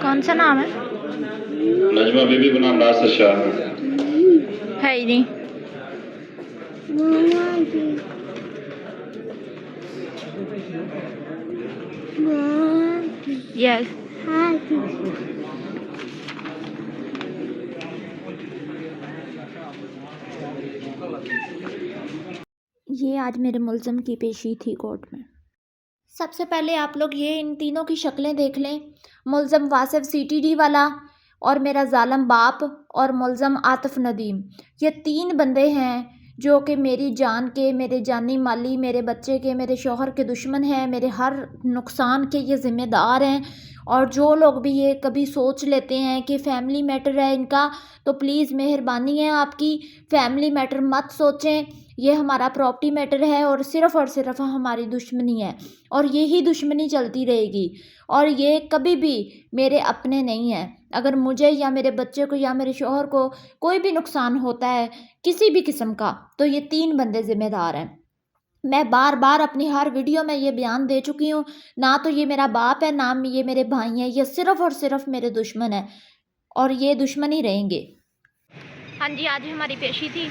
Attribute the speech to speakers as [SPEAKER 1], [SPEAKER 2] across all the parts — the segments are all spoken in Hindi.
[SPEAKER 1] कौन सा नाम है?
[SPEAKER 2] नजमा बीबी बनाम नासिर शाह।
[SPEAKER 1] है ही नहीं। यस। ये आज मेरे मुल्ज़म की पेशी थी कोर्ट में। सबसे पहले आप लोग ये इन तीनों की शक्लें देख लें। मुल्ज़म वासिफ सीटीडी वाला और मेरा जालिम बाप और मुल्ज़म आतिफ नदीम, ये 3 बंदे हैं जो कि मेरी जान के, मेरे जानी माली, मेरे बच्चे के, मेरे शौहर के दुश्मन हैं, मेरे हर नुकसान के ये ज़िम्मेदार हैं। और जो लोग भी ये कभी सोच लेते हैं कि फ़ैमिली मैटर है इनका, तो प्लीज़ मेहरबानी है आपकी, फ़ैमिली मैटर मत सोचें। ये हमारा प्रॉपर्टी मैटर है और सिर्फ़ हमारी दुश्मनी है और यही दुश्मनी चलती रहेगी। और ये कभी भी मेरे अपने नहीं हैं। अगर मुझे या मेरे बच्चे को या मेरे शौहर को कोई भी नुकसान होता है किसी भी किस्म का, तो ये 3 बंदे ज़िम्मेदार हैं। मैं बार बार अपनी हर वीडियो में ये बयान दे चुकी हूँ, ना तो ये मेरा बाप है, ना ये मेरे भाई हैं, ये सिर्फ़ मेरे दुश्मन हैं और ये दुश्मन ही रहेंगे। हाँ जी, आज हमारी पेशी थी।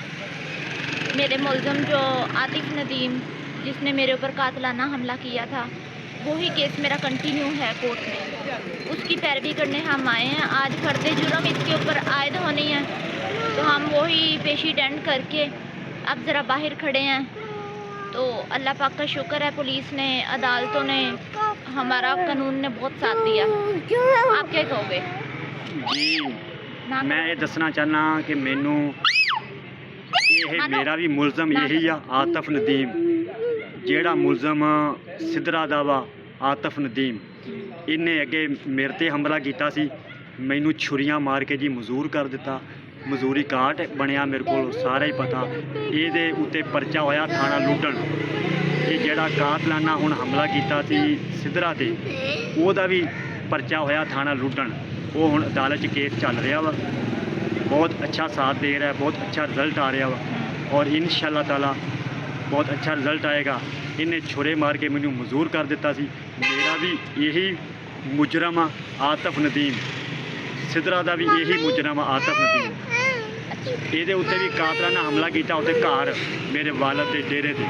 [SPEAKER 1] मेरे मुल्ज़म जो आतिफ नदीम, जिसने मेरे ऊपर कातिलाना हमला किया था, वही केस मेरा कंटिन्यू है कोर्ट में। उसकी पैरवी करने हम आए हैं। आज फर्द जुर्म इसके ऊपर आयद होनी है, तो हम वही पेशी अटेंड करके अब ज़रा बाहर खड़े हैं। तो अल्लाह पाक का शुक्र है, पुलिस ने, अदालतों ने, हमारा कानून ने बहुत साथ दिया। आप क्या कहोगे?
[SPEAKER 3] जी, मैं ये दसना चाहना कि मैनू ये मेरा भी मुलजम यही आ, आतिफ नदीम। जेड़ा मुलजम सिदरा दा वा आतिफ नदीम, इन्हें अगे मेरे ते हमला किया सी, मैनू छुरियां मार के जी मजूर कर दिता। मजूरी कार्ड बनया मेरे को सारा ही पता। ये उत्ते परचा होया थाना लुडन। ये जेड़ा कातलाना हुण हमला किया सी सिदरा ते, ओहदा भी परचा होया थाना लुडन। वो हुण अदालत च केस चल रहा वा, बहुत अच्छा साथ दे रहा है, बहुत अच्छा रिजल्ट आ रहा वा और इंशाअल्लाह ताला बहुत अच्छा रिजल्ट आएगा। इन्हें छुरे मार के मैनू मजूर कर दिता सी। मेरा भी यही मुजरम आ आतिफ नदीम, सिदरा दा भी यही मुजरम आ आतिफ नदीम। ये उत्ते भी कातलाना हमला किया उत्ते घर मेरे वालद के डेरे से,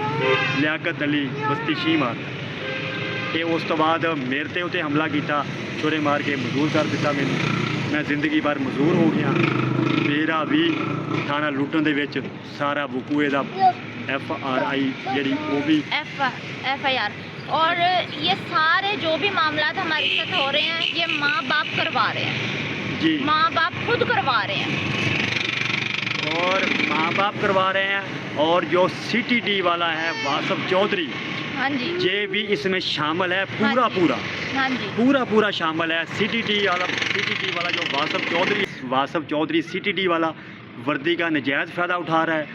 [SPEAKER 3] लियाकत अली बस्ती शीमार। ये उस तो बाद मेरे ते उत्ते हमला किया, छुरे मार के मजूर कर दिता मैनू। मैं ज़िंदगी भर मजूर हो गया। मेरा भी थाना लुटन दे विच सारा वकूए दा FRI जी वो भी
[SPEAKER 1] FIR। और ये सारे जो भी मामला हमारे साथ हो रहे हैं, ये माँ बाप करवा रहे हैं
[SPEAKER 3] जी,
[SPEAKER 1] माँ बाप खुद करवा रहे हैं
[SPEAKER 3] और माँ बाप करवा रहे हैं। और जो CTD वाला है वासिफ चौधरी,
[SPEAKER 1] हाँ जी,
[SPEAKER 3] ये भी इसमें शामिल है, पूरा
[SPEAKER 1] हाँ जी,
[SPEAKER 3] पूरा
[SPEAKER 1] हाँ जी,
[SPEAKER 3] पूरा शामिल है। CTD वाला जो वासिफ चौधरी CTD वाला वर्दी का नजायज़ फ़ायदा उठा रहा है।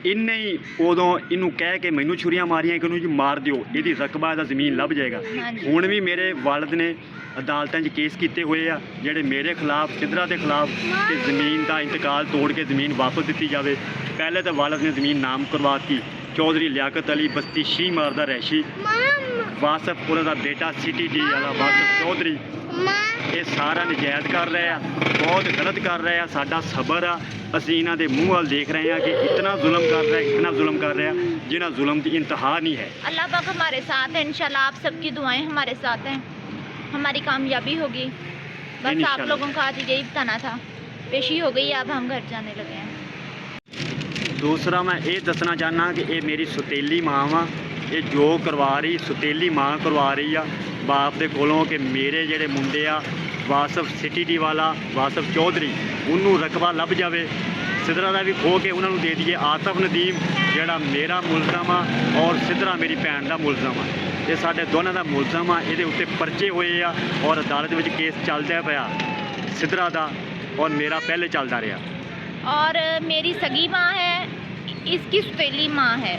[SPEAKER 3] इन्हें ही उदों इनू कह के मैनू छुरियां मारियां कि इनू जी मार दियो, यदि रकबा दा ज़मीन लभ जाएगा।
[SPEAKER 1] हाँ जी।
[SPEAKER 3] हुण भी मेरे वालद ने अदालतां च केस किए हुए आ, जेडे मेरे खिलाफ, सिदरा के खिलाफ, कि ज़मीन का इंतकाल तोड़ के ज़मीन वापस दी जाए। पहले तो वालद ने ज़मीन नाम करवाती, चौधरी लियाकत अली बस्ती शीमार दा रैशी, वासिफ उन्होंने बेटा CTD वाला वासिफ चौधरी, ये सारा नजायज़ कर रहे हैं, बहुत गलत कर रहे हैं। साडा सबर आ, असीं इन्हां दे मूँह वाल देख रहे हैं कि इतना जुल्म कर रहा है, इतना जुल्म कर रहा है, जिन्हां जुल्म की इंतहा नहीं है।
[SPEAKER 1] अल्लाह पाक हमारे साथ है। इंशाल्लाह आप सबकी दुआएं हमारे साथ हैं, हमारी कामयाबी होगी। बस आप
[SPEAKER 3] इंशाल्लाह।
[SPEAKER 1] लोगों का आज यही बताना था। पेशी हो गई, अब हम घर जाने लगे हैं।
[SPEAKER 3] दूसरा मैं ये दसना चाहना कि ये मेरी सुतेली माँ वा, ये जो करवा रही सुतेली माँ करवा रही आ बाप दे कोलों कि मेरे जेडे मुंडे आ वासिफ CTD वाला वासिफ चौधरी, उन्होंने रकबा लभ जाए, सिदरा का भी खो के उन्होंने दे दिए। आतिफ नदीम जेड़ा मेरा मुलजम आ और सिदरा मेरी भैन का मुलजम आ, ये साढ़े दोनों का मुलजम आ। ये उत्ते परचे हुए आ और अदालत में केस चलता पाया सिदरा का और मेरा पहले चलता रहा।
[SPEAKER 1] और मेरी सगी माँ है, इसकी सुतेली माँ है,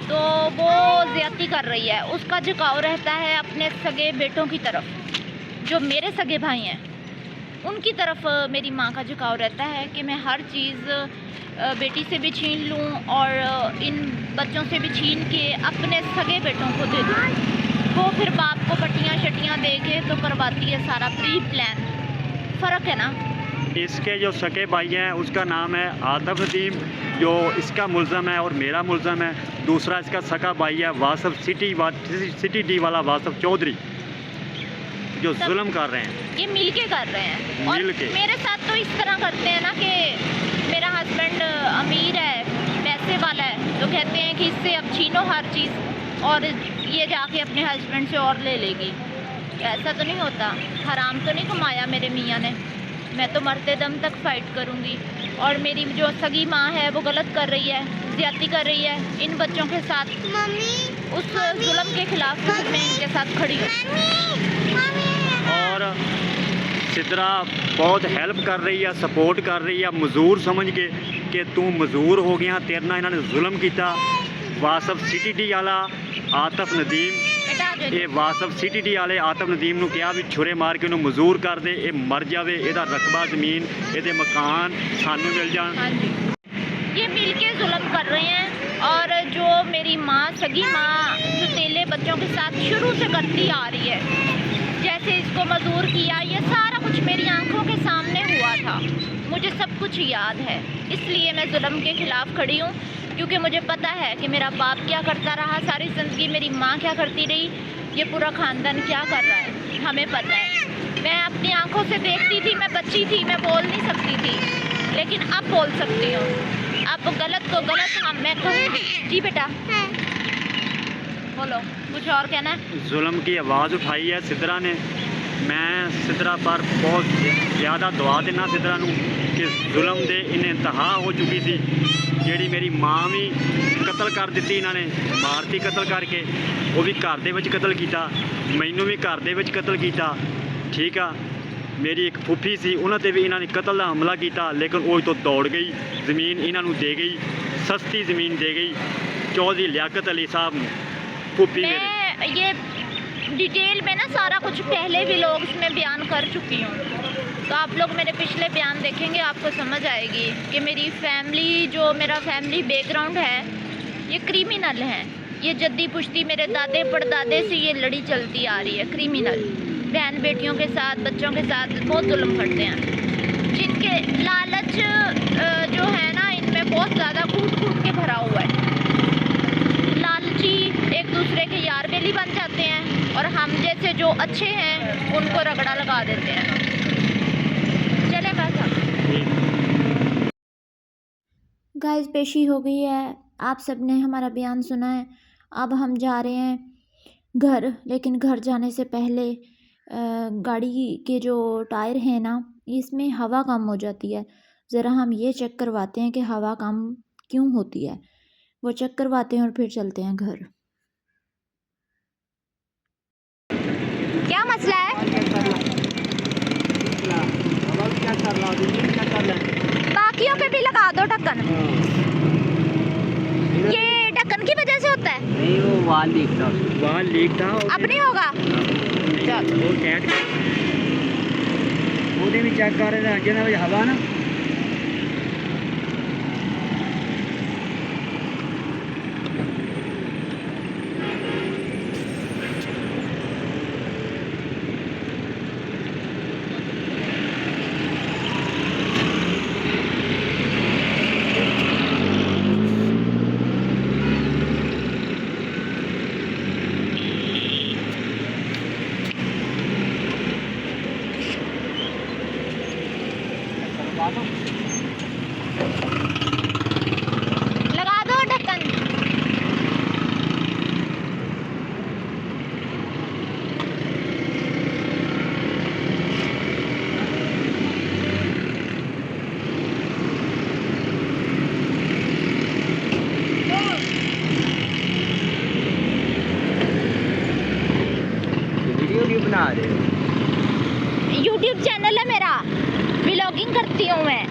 [SPEAKER 1] तो वो ज़्यादती कर रही है। उसका झुकाव रहता है अपने सगे बेटों की तरफ, जो मेरे सगे भाई हैं उनकी तरफ मेरी माँ का झुकाव रहता है कि मैं हर चीज़ बेटी से भी छीन लूँ और इन बच्चों से भी छीन के अपने सगे बेटों को दे दूँ। वो फिर बाप को पट्टियाँ शट्टियाँ दे के तो करवाती है सारा प्री प्लान। फ़र्क है ना।
[SPEAKER 3] इसके जो सके भाई हैं उसका नाम है आतफ नदीम, जो इसका मुल्ज़म है और मेरा मुल्ज़म है। दूसरा इसका सका भाई है वासफ सिटी डी वाला वासफ चौधरी, जो जुल्म कर रहे हैं।
[SPEAKER 1] ये मिल के कर रहे हैं। और
[SPEAKER 3] मिलके।
[SPEAKER 1] मेरे साथ तो इस तरह करते हैं ना कि मेरा हस्बैंड अमीर है, पैसे वाला है, तो कहते हैं कि इससे अब छीनो हर चीज़ और ये जाके अपने हस्बैंड से और ले लेगी। ऐसा तो नहीं होता, हराम तो नहीं कमाया मेरे मियाँ ने। मैं तो मरते दम तक फ़ाइट करूँगी। और मेरी जो सगी माँ है वो गलत कर रही है, ज़्यादती कर रही है इन बच्चों के साथ। उस जुल्म के खिलाफ मैं इनके साथ खड़ी हूँ।
[SPEAKER 3] और सिद्रा बहुत हेल्प कर रही है, सपोर्ट कर रही है मजदूर समझ के कि तू मजदूर हो गया, तेरे नाल इन्होंने जुल्म किया। वासफ सिटी डी वाला आतफ नदीम, ये वासफ सिटी डी वाले आतफ नदीम ਨੂੰ ਕਿਹਾ ਵੀ ਛੁਰੇ ਮਾਰ ਕੇ ਉਹਨੂੰ ਮਜ਼ਦੂਰ ਕਰ ਦੇ, ਇਹ ਮਰ ਜਾਵੇ, ਇਹਦਾ ਰਕਬਾ ਜ਼ਮੀਨ, ਇਹਦੇ ਮਕਾਨ ਸਾਨੂੰ ਮਿਲ ਜਾਣ।
[SPEAKER 1] हाँ जी, ये मिल के जुल्म कर रहे हैं। और जो मेरी माँ, सगी माँ, सुतीले बच्चों के साथ शुरू से करती आ रही है, जैसे इसको मजदूर किया, ये सारा कुछ मेरी आंखों के सामने हुआ था, मुझे सब कुछ याद है। इसलिए मैं जुल्म के ख़िलाफ़ खड़ी हूँ, क्योंकि मुझे पता है कि मेरा बाप क्या करता रहा सारी ज़िंदगी, मेरी माँ क्या करती रही, ये पूरा ख़ानदान क्या कर रहा है, हमें पता है। मैं अपनी आंखों से देखती थी, मैं बच्ची थी, मैं बोल नहीं सकती थी, लेकिन अब बोल सकती हूँ। अब गलत को गलत मैं कहूँगी। जी बेटा बोलो, कुछ और कहना है?
[SPEAKER 3] जुल्म की आवाज़ उठाई है सिद्रा ने। मैं सिद्रा पर बहुत ज़्यादा दुआ देना सिद्रा नूं कि जुल्म दे इन इंतहा हो चुकी थी। ਜਿਹੜੀ ਮੇਰੀ ਮਾਂ ਵੀ ਕਤਲ ਕਰ ਦਿੱਤੀ ਇਹਨਾਂ ਨੇ, ਮਾਰਤੀ ਕਤਲ ਕਰਕੇ, ਉਹ ਵੀ ਘਰ ਦੇ ਵਿੱਚ ਕਤਲ ਕੀਤਾ, ਮੈਨੂੰ ਵੀ ਘਰ ਦੇ ਵਿੱਚ ਕਤਲ ਕੀਤਾ। ਠੀਕ ਆ, ਮੇਰੀ ਇੱਕ ਫੁੱਫੀ ਸੀ, ਉਹਨਾਂ ਤੇ ਵੀ ਇਹਨਾਂ ਨੇ ਕਤਲ ਦਾ ਹਮਲਾ ਕੀਤਾ, ਲੇਕਿਨ ਉਹ ਤੋਂ ਦੌੜ ਗਈ, ਜ਼ਮੀਨ ਇਹਨਾਂ ਨੂੰ ਦੇ ਗਈ, ਸਸਤੀ ਜ਼ਮੀਨ ਦੇ ਗਈ चौधरी लियाकत अली साहब ने, फूफी मेरे।
[SPEAKER 1] ये डिटेल में ना सारा कुछ पहले भी लोग इसमें बयान कर चुकी हूँ, तो आप लोग मेरे पिछले बयान देखेंगे, आपको समझ आएगी कि मेरी फैमिली, जो मेरा फैमिली बैकग्राउंड है, ये क्रिमिनल हैं। ये जद्दी पुश्ती मेरे दादे परदादे से ये लड़ी चलती आ रही है। क्रिमिनल बहन बेटियों के साथ, बच्चों के साथ बहुत जुल्म करते हैं, जिनके लालच जो है ना, इनमें बहुत ज़्यादा कूट कूट के भरा हुआ है। लालची एक दूसरे के यार बेली बन जाते हैं और हम जैसे जो अच्छे हैं उनको रगड़ा लगा देते हैं। चले गाइस, पेशी हो गई है, आप सब ने हमारा बयान सुना है। अब हम जा रहे हैं घर, लेकिन घर जाने से पहले गाड़ी के जो टायर हैं ना, इसमें हवा कम हो जाती है। ज़रा हम ये चेक करवाते हैं कि हवा कम क्यों होती है, वो चेक करवाते हैं और फिर चलते हैं घर। क्या मसला है? बाकियों पे भी लगा दो ढक्कन। ये ढक्कन की वजह से होता है?
[SPEAKER 3] नहीं, वो वाल लीक था।
[SPEAKER 1] अब नहीं होगा।
[SPEAKER 3] वो टाइट ਉਹਦੇ ਵੀ ਚੈੱਕ ਕਰ ਰਹੇ ਨੇ, ਜਿਹਨਾਂ ਵਿੱਚ ਹਵਾ ਨਾ
[SPEAKER 1] लगा दो ढक्कन।
[SPEAKER 3] वीडियो बना रहे हो?
[SPEAKER 1] YouTube चैनल है मेरा, व्लॉगिंग करती हूँ मैं।